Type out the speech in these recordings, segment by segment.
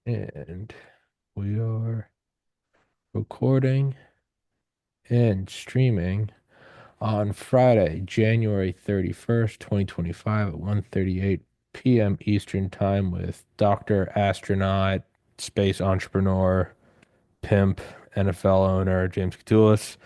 And we are recording and streaming on Friday, January 31st, 2025 at 1:38 p.m. Eastern Time with Dr. Astronaut, space entrepreneur, pimp, NFL owner James Koutoulas,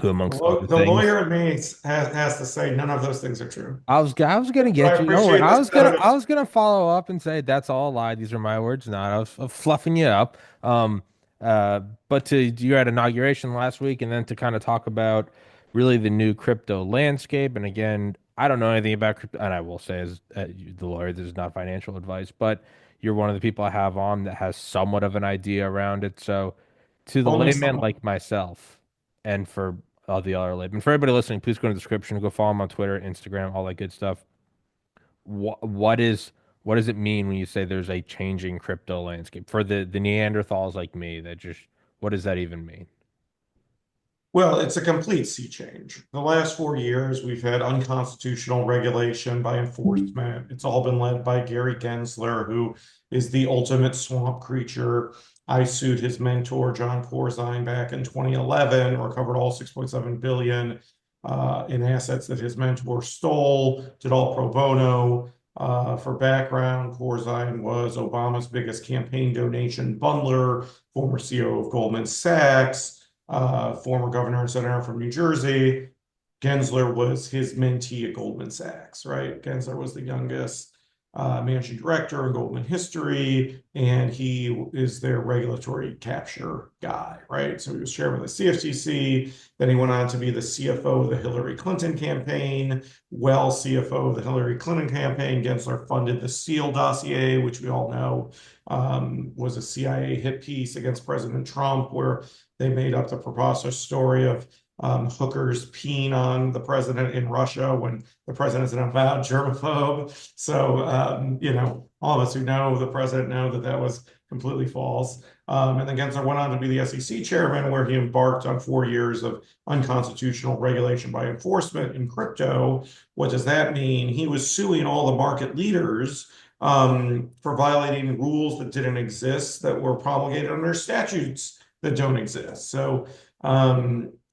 who The, amongst law- other the things. lawyer in me has to say none of those things are true. I was gonna But I get you. Don't worry. appreciate this I notice. was gonna follow up and say that's all a lie. These are my words, not of fluffing you up. Um, uh, but you had inauguration last week, and then to kind of talk about really the new crypto landscape. And again, I don't know anything about crypto, and I will say as the lawyer, this is not financial advice, but you're one of the people I have on that has somewhat of an idea around it. So, to the Only layman some. like myself, and for all the other laymen, for everybody listening, please go to the description, go follow him on Twitter, Instagram, all that good stuff. What does it mean when you say there's a changing crypto landscape for the Neanderthals like me that just what does that even mean? Well, it's a complete sea change. The last 4 years, we've had unconstitutional regulation by enforcement. It's all been led by Gary Gensler, who is the ultimate swamp creature. I sued his mentor, John Corzine, back in 2011, recovered all 6.7 billion in assets that his mentor stole, did all pro bono. For background, Corzine was Obama's biggest campaign donation bundler, former CEO of Goldman Sachs, former governor and senator from New Jersey. Gensler was his mentee at Goldman Sachs, right? Gensler was the youngest managing director in Goldman history, and he is their regulatory capture guy, right? So he was chairman of the CFTC. Then he went on to be the CFO of the Hillary Clinton campaign. Well, CFO of the Hillary Clinton campaign, Gensler funded the Steele dossier, which we all know was a CIA hit piece against President Trump, where they made up the preposterous story of hookers peeing on the president in Russia when the president is an avowed germaphobe. So, all of us who know the president know that that was completely false. And then Gensler went on to be the SEC chairman, where he embarked on 4 years of unconstitutional regulation by enforcement in crypto. What does that mean? He was suing all the market leaders for violating rules that didn't exist that were promulgated under statutes that don't exist. So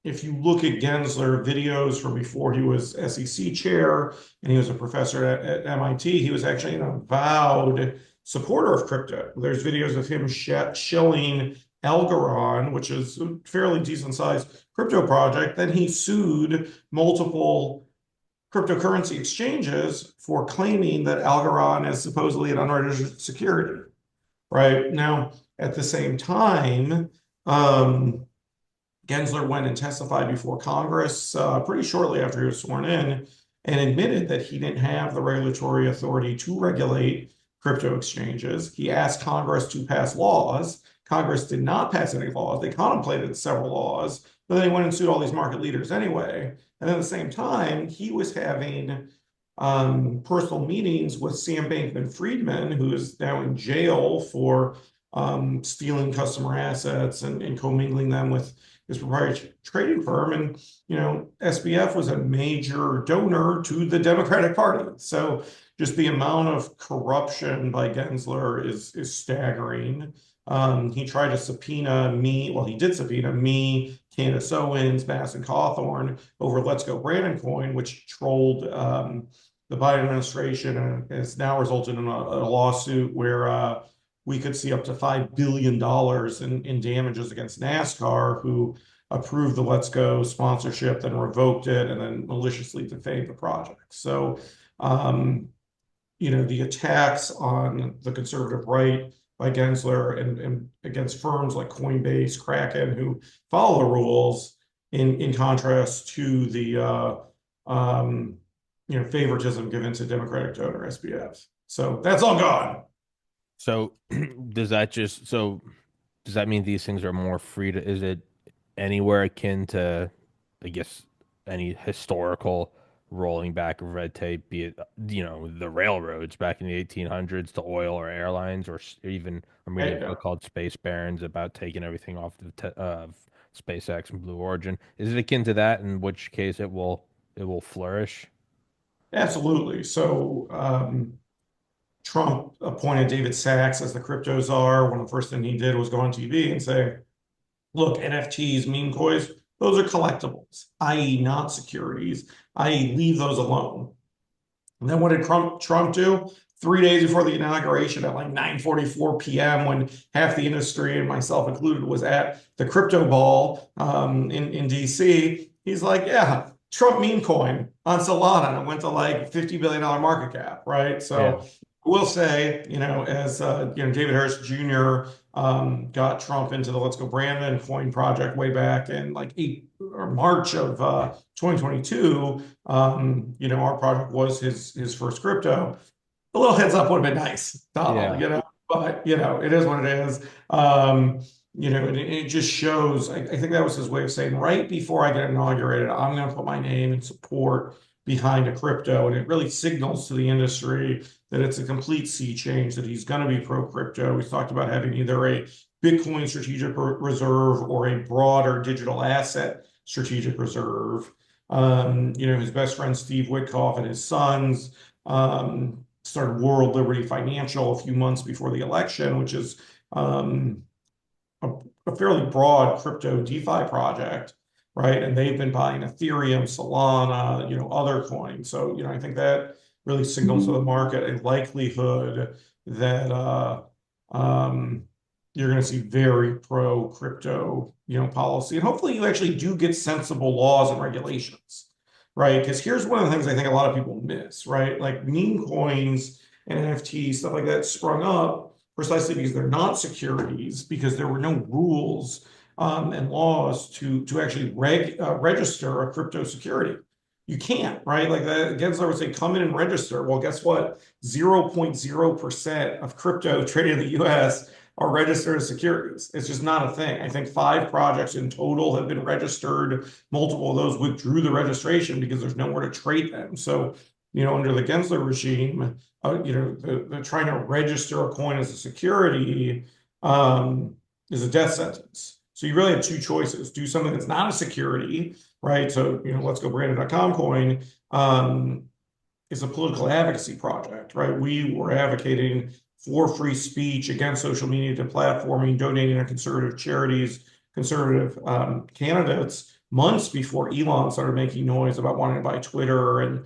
if you look at Gensler videos from before he was SEC chair and he was a professor at MIT, he was actually an avowed supporter of crypto. There's videos of him shilling Algorand, which is a fairly decent sized crypto project. Then he sued multiple cryptocurrency exchanges for claiming that Algorand is supposedly an unregistered security. Right now, at the same time, um, Gensler went and testified before Congress pretty shortly after he was sworn in and admitted that he didn't have the regulatory authority to regulate crypto exchanges. He asked Congress to pass laws. Congress did not pass any laws. They contemplated several laws, but then he went and sued all these market leaders anyway. And at the same time, he was having personal meetings with Sam Bankman Friedman, who is now in jail for stealing customer assets and commingling them with his proprietary trading firm. And, SBF was a major donor to the Democratic Party. So just the amount of corruption by Gensler is staggering. He tried to subpoena me. Well, he did subpoena me, Candace Owens, Madison Cawthorn over Let's Go Brandon Coin, which trolled the Biden administration and has now resulted in a lawsuit where we could see up to $5 billion in damages against NASCAR, who approved the Let's Go sponsorship, then revoked it, and then maliciously defamed the project. So, um, the attacks on the conservative right by Gensler and against firms like Coinbase, Kraken, who follow the rules, in contrast to the um, favoritism given to Democratic donor SBF. So that's all gone. So does that mean these things are more free to is it anywhere akin to I guess any historical rolling back of red tape, be it the railroads back in the 1800s to oil or airlines or even I'm reading a Hey, book called Space Barons about taking everything off of SpaceX and Blue Origin. Is it akin to that? In which case it will flourish? absolutely. So, Trump appointed David Sachs as the crypto czar. One of the first things he did was go on TV and say, look, NFTs, meme coins, those are collectibles, i.e., not securities, i.e., leave those alone. And then what did Trump do? 3 days before the inauguration at like 9:44 p.m., when half the industry and myself included was at the crypto ball in DC, he's like, yeah, Trump meme coin on Solana. And it went to like $50 billion market cap, right? Yeah. So we'll say, as David Harris Jr. Got Trump into the Let's Go Brandon coin project way back in like March of 2022. Our project was his first crypto. A little heads up would have been nice, Donald, Yeah. but it is what it is. Um, and it just shows, I think that was his way of saying, right before I get inaugurated, I'm going to put my name and support behind a crypto. And it really signals to the industry that it's a complete sea change, that he's going to be pro crypto. He's talked about having either a Bitcoin strategic reserve or a broader digital asset strategic reserve. His best friend Steve Witkoff and his sons started World Liberty Financial a few months before the election, which is um, a, a fairly broad crypto DeFi project, right? And they've been buying Ethereum, Solana, other coins. So, I think that really signals to the market a likelihood that um, you're going to see very pro crypto, policy. And hopefully you actually do get sensible laws and regulations, right? Because here's one of the things I think a lot of people miss, right? Like meme coins and NFTs, stuff like that sprung up precisely because they're not securities, because there were no rules and laws to actually register a crypto security. You can't, right? Like that, Gensler would say, come in and register. Well, guess what? 0.0% of crypto traded in the US are registered as securities. It's just not a thing. I think 5 projects in total have been registered. Multiple of those withdrew the registration because there's nowhere to trade them. So, under the Gensler regime, the trying to register a coin as a security is a death sentence. So you really have two choices: do something that's not a security, right? So let's go Brandon.com coin is a political advocacy project, right? We were advocating for free speech, against social media deplatforming, donating to conservative charities, conservative candidates months before Elon started making noise about wanting to buy Twitter, and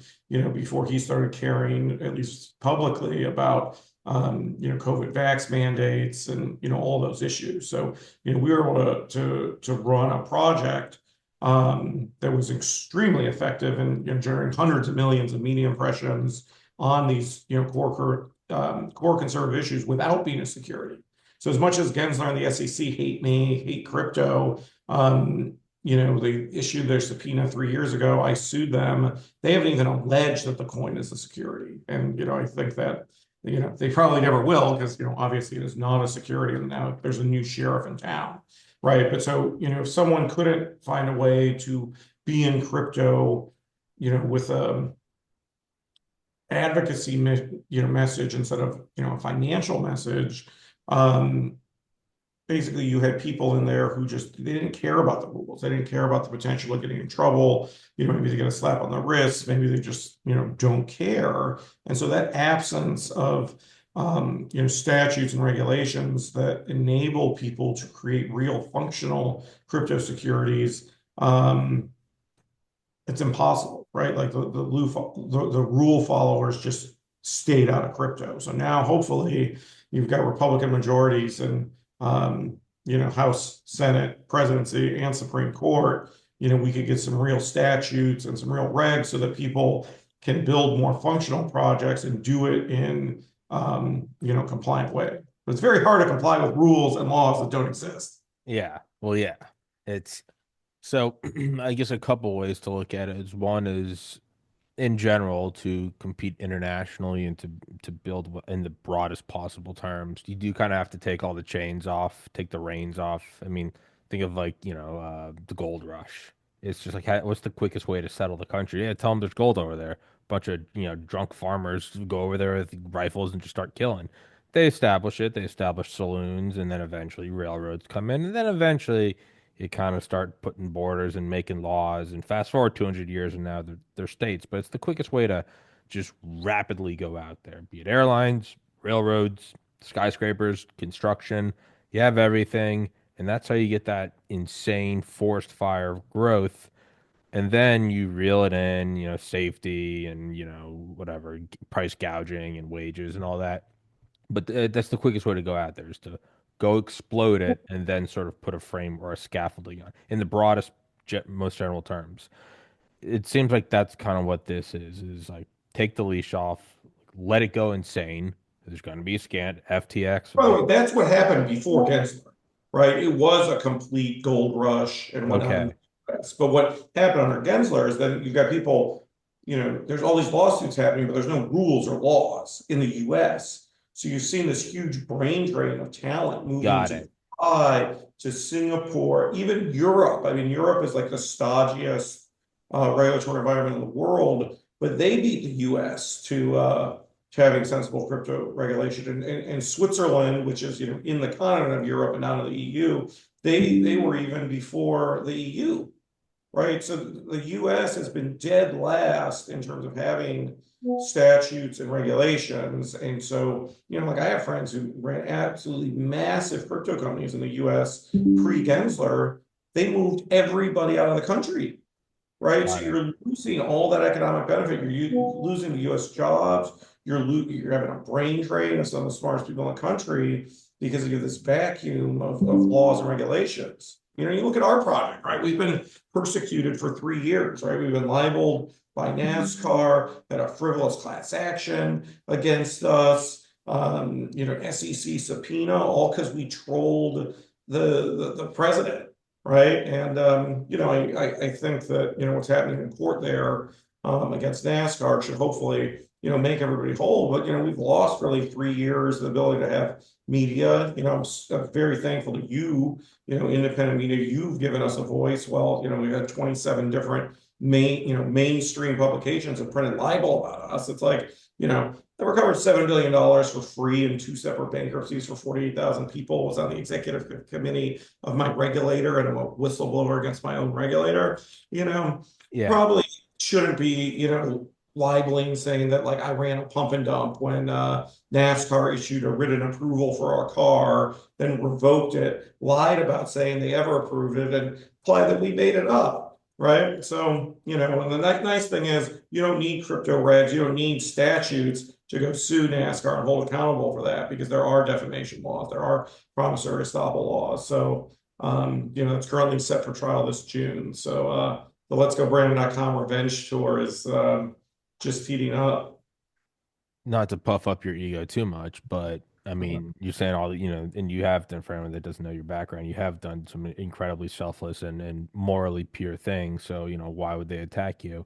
before he started caring, at least publicly, about COVID vax mandates and all those issues. So we were able to run a project that was extremely effective and generating hundreds of millions of media impressions on these core conservative issues without being a security. So as much as Gensler and the SEC hate me, hate crypto, they issued their subpoena 3 years ago. I sued them. They haven't even alleged that the coin is a security. And, I think that, they probably never will because, obviously it is not a security. And now there's a new sheriff in town, right? But so, if someone couldn't find a way to be in crypto, with a advocacy message instead of a financial message, um, basically you had people in there who just they didn't care about the rules. They didn't care about the potential of getting in trouble. Maybe they get a slap on the wrist. Maybe they just don't care. And so that absence of statutes and regulations that enable people to create real functional crypto securities, it's impossible, right? Like the rule followers just stayed out of crypto. So now hopefully you've got Republican majorities and House, Senate, presidency, and Supreme Court. We could get some real statutes and some real regs so that people can build more functional projects and do it in compliant way. But it's very hard to comply with rules and laws that don't exist. Yeah. Well, yeah. It's so I guess a couple ways to look at it is one is in general to compete internationally and to build in the broadest possible terms. You do kind of have to take all the chains off, take the reins off. I mean, think of like, the gold rush. It's just like, what's the quickest way to settle the country? Yeah, tell them there's gold over there. Bunch of, drunk farmers go over there with rifles and just start killing. They establish it, they establish saloons, and then eventually railroads come in, and then eventually you kind of start putting borders and making laws. And fast forward 200 years, and now they're states. But it's the quickest way to just rapidly go out there, be it airlines, railroads, skyscrapers, construction. You have everything, and that's how you get that insane forest fire growth. And then you reel it in, safety and, whatever, price gouging and wages and all that. But that's the quickest way to go out there is to go explode it and then sort of put a frame or a scaffolding on in the broadest, most general terms. It seems like that's kind of what this is like take the leash off, let it go insane. There's going to be a scant FTX. By the way, that's what happened before Gensler, right? It was a complete gold rush and whatnot in the Okay, US. But what happened under Gensler is then you've got people, there's all these lawsuits happening, but there's no rules or laws in the US. So you've seen this huge brain drain of talent moving got to it. Dubai, to Singapore, even Europe. I mean, Europe is like the stodgiest regulatory environment in the world, but they beat the US to having sensible crypto regulation. And Switzerland, which is in the continent of Europe and not in the EU, they were even before the EU, right? So the US has been dead last in terms of having statutes and regulations. And so, like I have friends who ran absolutely massive crypto companies in the US pre-Gensler. They moved everybody out of the country, right? So Got it. you're losing all that economic benefit. You're losing the U.S. jobs. You're having a brain drain of some of the smartest people in the country because you have this vacuum of laws and regulations. You look at our project, right? We've been persecuted for 3 years, right? We've been libeled by NASCAR, had a frivolous class action against us, SEC subpoena, all because we trolled the president, right? And I think that what's happening in court there against NASCAR should hopefully make everybody whole. But we've lost really 3 years the ability to have media. I'm very thankful to you, independent media. You've given us a voice. Well, we've had 27 different mainstream publications have printed libel about us. It's like I recovered $7 billion for free in two separate bankruptcies for 48,000 people. Was on the executive committee of my regulator, and I'm a whistleblower against my own regulator. You know, Yeah. probably shouldn't be, libeling saying that like I ran a pump and dump when NASCAR issued a written approval for our car, then revoked it, lied about saying they ever approved it, and implied that we made it up. Right. So, and the nice thing is you don't need crypto regs, you don't need statutes to go sue NASCAR and hold accountable for that because there are defamation laws, there are promissory estoppel laws. So, it's currently set for trial this June. So, the Let's Go Brandon.com revenge tour is just heating up. Not to puff up your ego too much, but I mean, you're saying all the, and you have done for anyone that doesn't know your background, you have done some incredibly selfless and morally pure things. So, why would they attack you?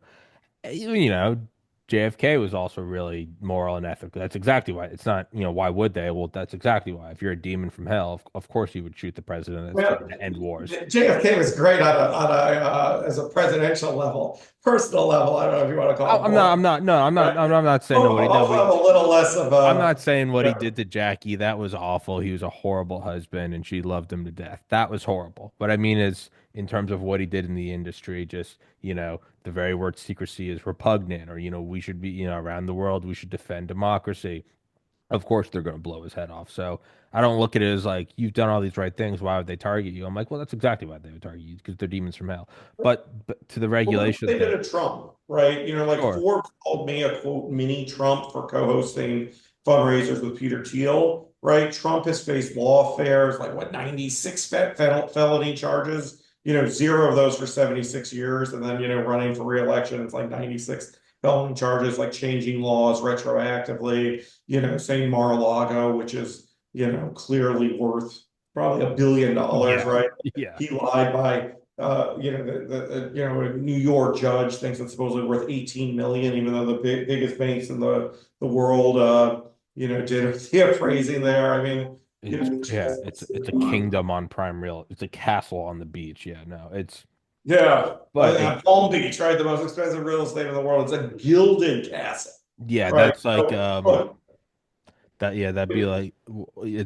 JFK was also really moral and ethical. That's exactly why. It's not, why would they? Well, that's exactly why. If you're a demon from hell, of course you would shoot the president that's Well, trying to end wars. JFK was great as a presidential level, personal level. I don't know if you want to call it I'm moral, not, no, right? I'm not saying nobody. No, I'll we, have a little less of I'm a, not saying what he yeah. did to Jackie. That was awful. He was a horrible husband and she loved him to death. That was horrible. But I mean, is in terms of what he did in the industry, just, the very word secrecy is repugnant, or, we should be, around the world, we should defend democracy. Of course, they're going to blow his head off. So I don't look at it as like, you've done all these right things. Why would they target you? I'm like, well, that's exactly why they would target you because they're demons from hell. But to the Well, look what regulation they thing, did to Trump, right? Like sure. Forbes called me a quote mini Trump for co-hosting fundraisers with Peter Thiel, right? Trump has faced lawfare, like what, 96 felony charges, zero of those for 76 years. And then, running for reelection, it's like 96 felony charges, like changing laws retroactively, saying Mar-a-Lago, which is, clearly worth probably $1 billion, Yeah. right? Yeah. He lied by a New York judge thinks it's supposedly worth 18 million, even though the biggest banks in the world, did the appraising there. I mean, Yeah, it's a kingdom on Prime Real. It's a castle on the beach. Yeah, no, yeah, but it, Palm Beach, right? The most expensive real estate in the world. It's a gilded castle, yeah, right? that's like So, but that yeah, that'd be like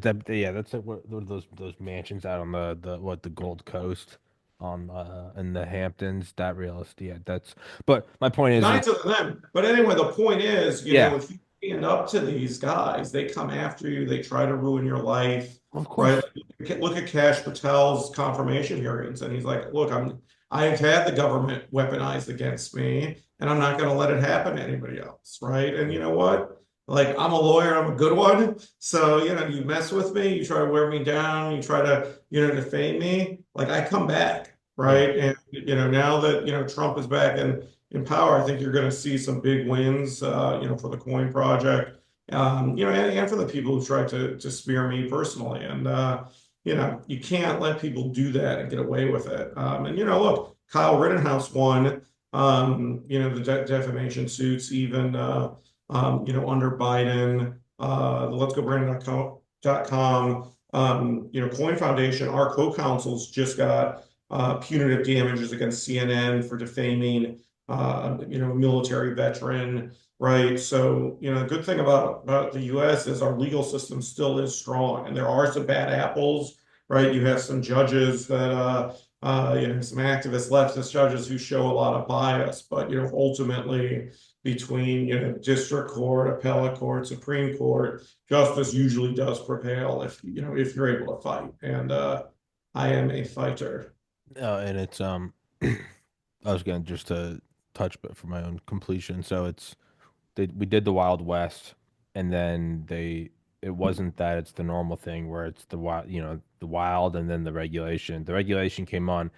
that yeah, that's like what are those mansions out on the Gold Coast on in the Hamptons, that real estate. Yeah, that's but my point is nice of them. But anyway, the point is, yeah, stand up to these guys. They come after you. They try to ruin your life, Of right? course. Look at Cash Patel's confirmation hearings, and he's like, "Look, I've had the government weaponized against me, and I'm not going to let it happen to anybody else, right?" And you know what? Like, I'm a lawyer. I'm a good one. So, you mess with me, you try to wear me down, you try to, defame me. Like, I come back, Yeah. right? And now that Trump is back in power, I think you're going to see some big wins, for the Coin Project, and for the people who tried to smear me personally. And you can't let people do that and get away with it. And look, Kyle Rittenhouse won, the defamation suits, even under Biden. The Let's Go Brandon.com, Coin Foundation, our co-counsels just got punitive damages against CNN for defaming military veteran, right? So, the good thing about the US is our legal system still is strong, and there are some bad apples, right? You have some judges that, some activist leftist judges who show a lot of bias, but, ultimately between, district court, appellate court, Supreme Court, justice usually does prevail if you're able to fight. And I am a fighter. And it's I was gonna just to touch, but for my own completion. So we did the Wild West, and then it wasn't that it's the normal thing where it's the wild, the wild, and then the regulation. The regulation came on,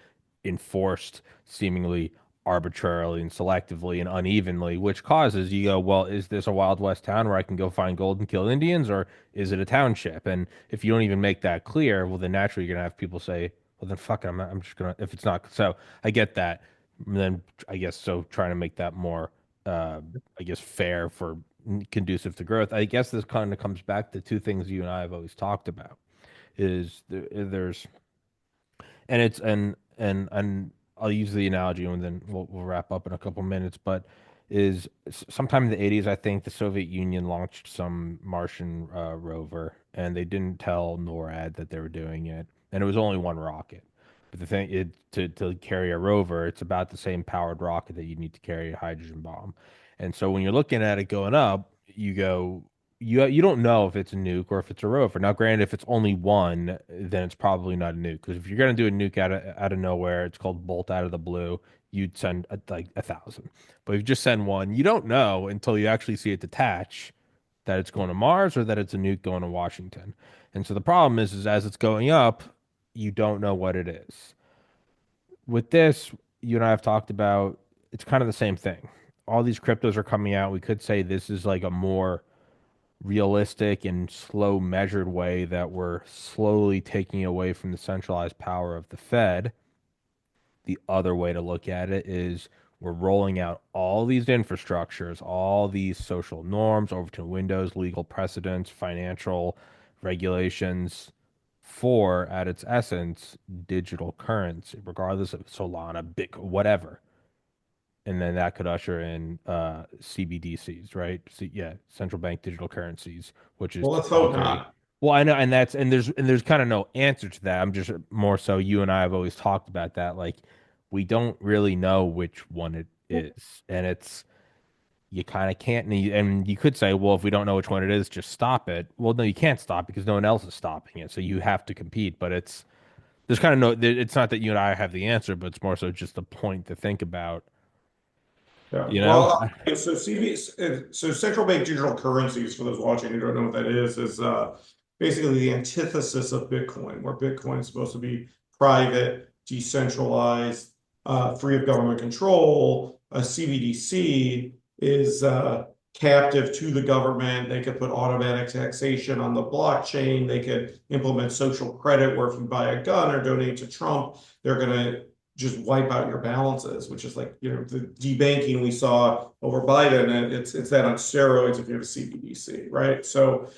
enforced seemingly arbitrarily and selectively and unevenly, which causes you go, well, is this a Wild West town where I can go find gold and kill Indians, or is it a township? And if you don't even make that clear, well, then naturally you're gonna have people say, well, then fuck it, I'm just gonna if it's not. So I get that. And then I guess so trying to make that more uh, I guess fair for conducive to growth. I guess this kind of comes back to two things you and I have always talked about is there's and it's and I'll use the analogy and then we'll wrap up in a couple minutes, but is sometime in the 80s I think the Soviet Union launched some Martian rover and they didn't tell NORAD that they were doing it and it was only one rocket. But the thing to carry a rover, it's about the same powered rocket that you need to carry a hydrogen bomb. And so when you're looking at it going up, you go you don't know if it's a nuke or if it's a rover. Now, granted, if it's only one, then it's probably not a nuke. Because if you're gonna do a nuke out of nowhere, it's called bolt out of the blue. You'd send like 1,000. But if you just send one, you don't know until you actually see it detach that it's going to Mars or that it's a nuke going to Washington. And so the problem is as it's going up, you don't know what it is. With this, you and I have talked about it's kind of the same thing. All these cryptos are coming out. We could say this is like a more realistic and slow measured way that we're slowly taking away from the centralized power of the Fed. The other way to look at it is we're rolling out all these infrastructures, all these social norms, Overton windows, legal precedents, financial regulations for, at its essence, digital currency, regardless of Solana, Bitcoin, whatever. And then that could usher in CBDCs, right? Yeah, central bank digital currencies, which is Well, let's hope proprietary. not. Well, I know, and there's kind of no answer to that. I'm just more so you and I have always talked about that. Like we don't really know which one it is, and it's you kind of can't. And you could say, well, if we don't know which one it is, just stop it. Well, no, you can't stop because no one else is stopping it, so you have to compete. But there's kind of no. It's not that you and I have the answer, but it's more so just a point to think about. Yeah. You know? Well, so so central bank digital currencies, for those watching who don't know what that is basically the antithesis of Bitcoin, where Bitcoin is supposed to be private, decentralized, free of government control. A CBDC is captive to the government. They could put automatic taxation on the blockchain. They could implement social credit, where if you buy a gun or donate to Trump, they're going to just wipe out your balances, which is like, the debanking we saw over Biden, and it's that on steroids if you have a CBDC, right? So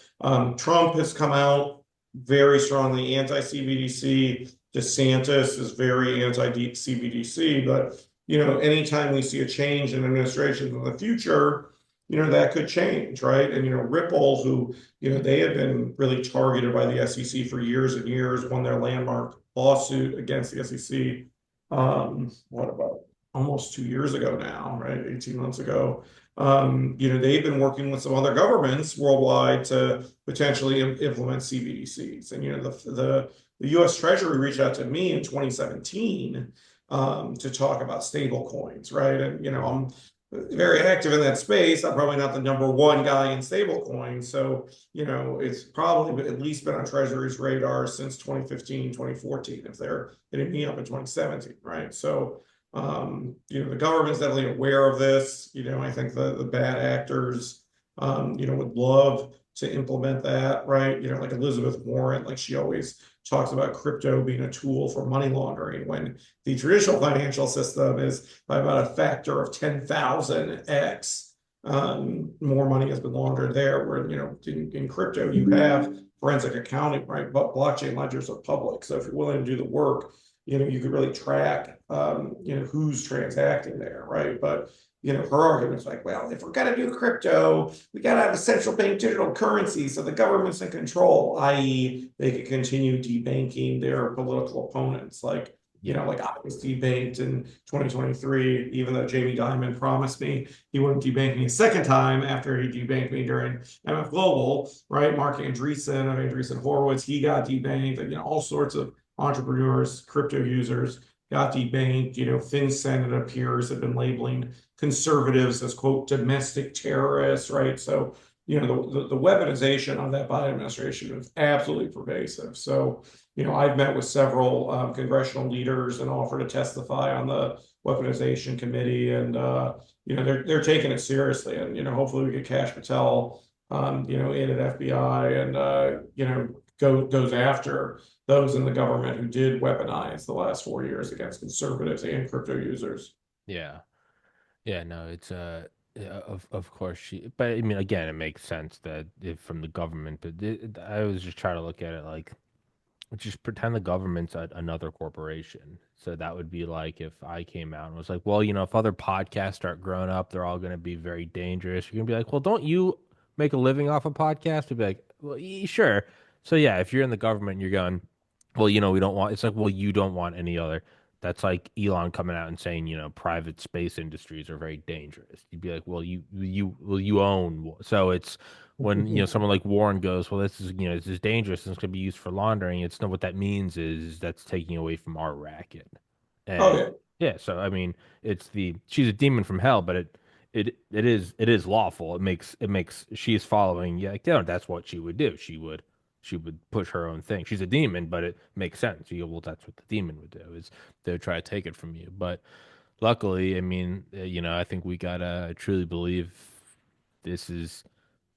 Trump has come out very strongly anti-CBDC. DeSantis is very anti-CBDC, but anytime we see a change in administrations in the future, that could change, right? And Ripple, who they have been really targeted by the SEC for years and years, won their landmark lawsuit against the SEC what about almost 2 years ago now, right? 18 months ago. They've been working with some other governments worldwide to potentially implement CBDCs. And the U.S. Treasury reached out to me in 2017 to talk about stable coins, right? And I'm very active in that space. I'm probably not the number one guy in stable coins, so it's probably at least been on Treasury's radar since 2015, 2014, if they're hitting me up in 2017, right? So the government's definitely aware of this. I think the bad actors, would love to implement that, right? Like Elizabeth Warren, like she always talks about crypto being a tool for money laundering when the traditional financial system is by about a factor of 10,000x. More money has been laundered there, where, in crypto, you have forensic accounting, right? But blockchain ledgers are public. So if you're willing to do the work, you could really track, who's transacting there, right? But, her argument's like, well, if we're going to do crypto, we got to have a central bank digital currency so the government's in control, i.e., they could continue debanking their political opponents. Yeah. Like I was debanked in 2023, even though Jamie Dimon promised me he wouldn't debank me a second time after he debanked me during MF Global, right? Mark Andreessen of Andreessen Horowitz, he got debanked, all sorts of entrepreneurs, crypto users got debanked. FinCEN, it appears, have been labeling conservatives as, quote, domestic terrorists, right? So, the weaponization of that Biden administration is absolutely pervasive. So, I've met with several congressional leaders and offered to testify on the weaponization committee, and they're taking it seriously. And hopefully we get Kash Patel, in at FBI, and goes after those in the government who did weaponize the last 4 years against conservatives and crypto users. Yeah. Yeah, no, it's yeah, of course she, but I mean, again, it makes sense that if from the government, but I always just try to look at it like just pretend the government's another corporation. So that would be like if I came out and was like, well, if other podcasts start growing up, they're all going to be very dangerous. You're going to be like, well, don't you make a living off a podcast? We'd be like, well, sure. So yeah, if you're in the government, and you're going, well, we don't want. It's like, well, you don't want any other. That's like Elon coming out and saying, private space industries are very dangerous. You'd be like, well, you own. So it's when someone like Warren goes, well, this is dangerous and it's going to be used for laundering. It's not what that means is that's taking away from our racket. Oh And yeah. yeah, so I mean, she's a demon from hell, but it is lawful. It makes she's following. Yeah, that's what she would do. She would push her own thing. She's a demon, but it makes sense. You go, well, that's what the demon would do is they would try to take it from you. But luckily, I mean, I think we gotta truly believe this is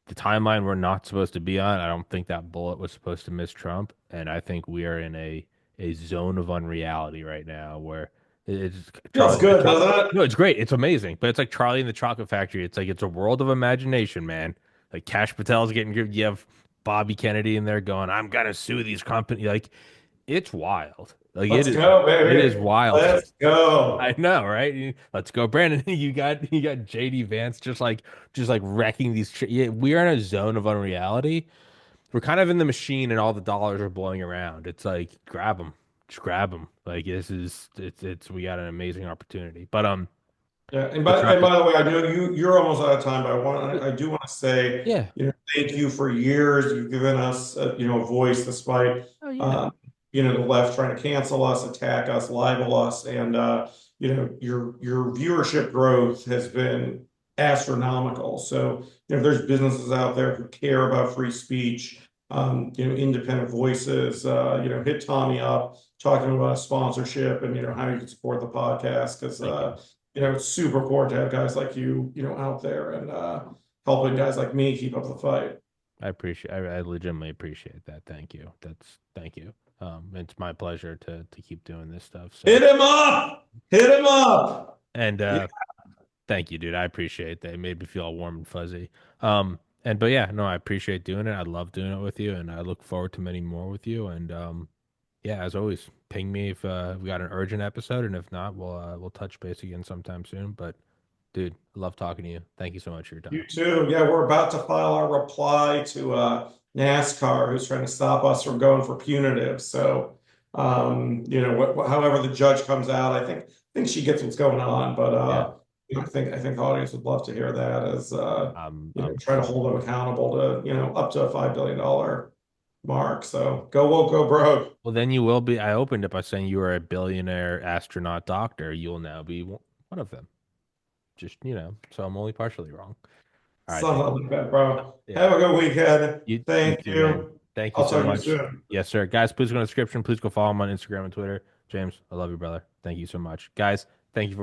the timeline we're not supposed to be on. I don't think that bullet was supposed to miss Trump, and I think we are in a zone of unreality right now where it's Feels Charlie. good, doesn't it? No, it's great. It's amazing, but it's like Charlie and the Chocolate Factory. It's like it's a world of imagination, man. Like Cash Patel's getting good. You have Bobby Kennedy in there going, "I'm gonna sue these companies." Like it's wild. Like it Let's is. go, It is baby. wild. Let's I go. know, right? Let's go, Brandon. You got JD Vance just like wrecking these. Yeah, we are in a zone of unreality. We're kind of in the machine, and all the dollars are blowing around. It's like grab them, just grab them. Like this is it's we got an amazing opportunity. But Yeah, and let's by wrap and it. by the way, I know you're almost out of time, but I do want to say, Yeah. thank you for years. You've given us, a voice despite, Oh yeah. uh, the left trying to cancel us, attack us, libel us, and your viewership growth has been astronomical. So, there's businesses out there who care about free speech, independent voices. Hit Tommy up, talk to him about sponsorship and how you can support the podcast because Thank you. it's super important to have guys like you, out there and helping guys like me keep up the fight. I legitimately appreciate that. Thank you. Thank you. It's my pleasure to keep doing this stuff. So Hit him up! Hit him up! and Yeah, thank you, dude. I appreciate that. It made me feel all warm and fuzzy. But yeah, no, I appreciate doing it. I love doing it with you, and I look forward to many more with you. And yeah, as always, ping me if we got an urgent episode, and if not, we'll touch base again sometime soon. But dude, I love talking to you. Thank you so much for your you time. too. Yeah, we're about to file our reply to NASCAR, who's trying to stop us from going for punitive. So, however the judge comes out, I think she gets what's going on. But Yeah. I think the audience would love to hear that as I'm try to sure. hold them accountable to, up to a $5 billion mark. So go woke, go broke. Well, then you will be. I opened it by saying you are a billionaire astronaut doctor. You will now be one of them. Just, so I'm only partially wrong. All right. Son of a bitch, bro. Yeah. Have a good weekend. You Thank too, man. you. Thank you I'll so talk to you much. soon. Yes, sir. Guys, please go to the description. Please go follow him on Instagram and Twitter. James, I love you, brother. Thank you so much. Guys, thank you for